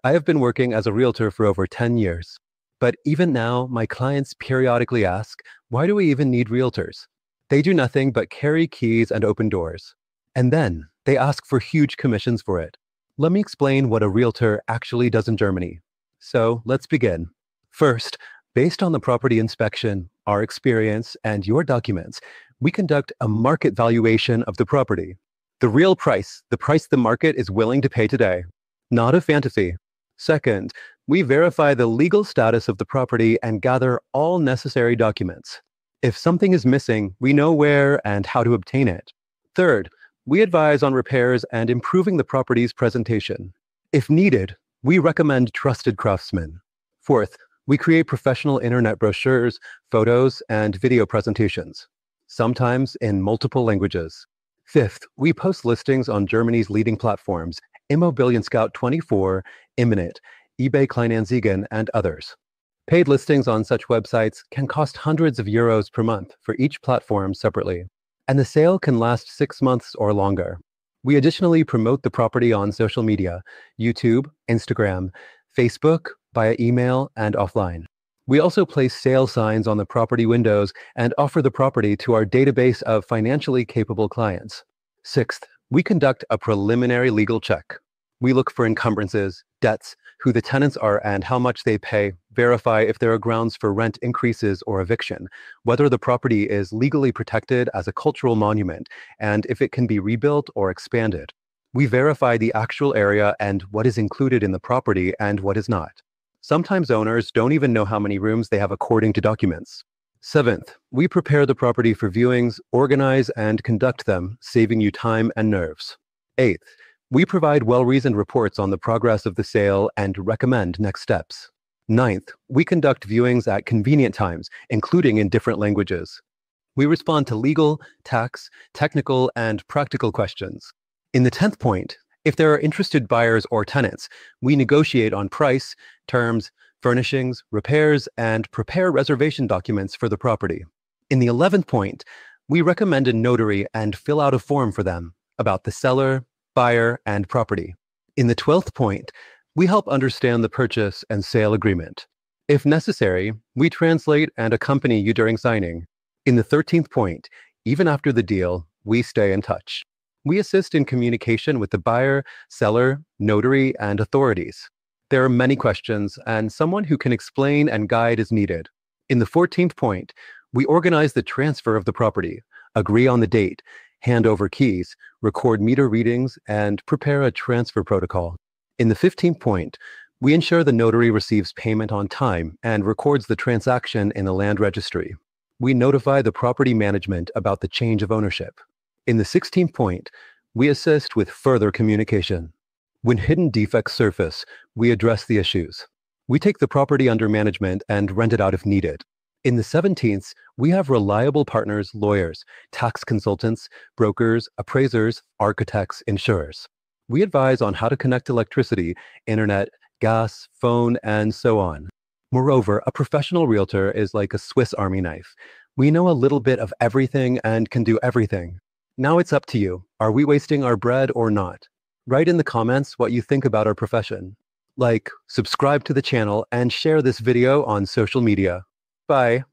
I have been working as a realtor for over 10 years. But even now, my clients periodically ask, why do we even need realtors? They do nothing but carry keys and open doors. And then they ask for huge commissions for it. Let me explain what a realtor actually does in Germany. So let's begin. First, based on the property inspection, our experience, and your documents, we conduct a market valuation of the property. The real price, the price the market is willing to pay today, not a fantasy. Second, we verify the legal status of the property and gather all necessary documents. If something is missing, we know where and how to obtain it. Third, we advise on repairs and improving the property's presentation. If needed, we recommend trusted craftsmen. Fourth, we create professional internet brochures, photos, and video presentations, sometimes in multiple languages. Fifth, we post listings on Germany's leading platforms, Immobilien Scout 24, Imminent, eBay Kleinanzeigen, and others. Paid listings on such websites can cost hundreds of euros per month for each platform separately, and the sale can last 6 months or longer. We additionally promote the property on social media, YouTube, Instagram, Facebook, via email, and offline. We also place sale signs on the property windows and offer the property to our database of financially capable clients. Sixth, we conduct a preliminary legal check. We look for encumbrances, debts, who the tenants are and how much they pay, verify if there are grounds for rent increases or eviction, whether the property is legally protected as a cultural monument, and if it can be rebuilt or expanded. We verify the actual area and what is included in the property and what is not. Sometimes owners don't even know how many rooms they have according to documents. Seventh, we prepare the property for viewings, organize and conduct them, saving you time and nerves. Eighth, we provide well-reasoned reports on the progress of the sale and recommend next steps. Ninth, we conduct viewings at convenient times, including in different languages. We respond to legal, tax, technical, and practical questions. In the 10th point, if there are interested buyers or tenants, we negotiate on price, terms, furnishings, repairs, and prepare reservation documents for the property. In the 11th point, we recommend a notary and fill out a form for them about the seller, buyer, and property. In the 12th point, we help understand the purchase and sale agreement. If necessary, we translate and accompany you during signing. In the 13th point, even after the deal, we stay in touch. We assist in communication with the buyer, seller, notary, and authorities. There are many questions, and someone who can explain and guide is needed. In the 14th point, we organize the transfer of the property, agree on the date, hand over keys, record meter readings, and prepare a transfer protocol. In the 15th point, we ensure the notary receives payment on time and records the transaction in the land registry. We notify the property management about the change of ownership. In the 16th point, we assist with further communication. When hidden defects surface, we address the issues. We take the property under management and rent it out if needed. In the 17th, we have reliable partners, lawyers, tax consultants, brokers, appraisers, architects, insurers. We advise on how to connect electricity, internet, gas, phone, and so on. Moreover, a professional realtor is like a Swiss Army knife. We know a little bit of everything and can do everything. Now it's up to you. Are we wasting our bread or not? Write in the comments what you think about our profession. Like, subscribe to the channel, and share this video on social media. Bye.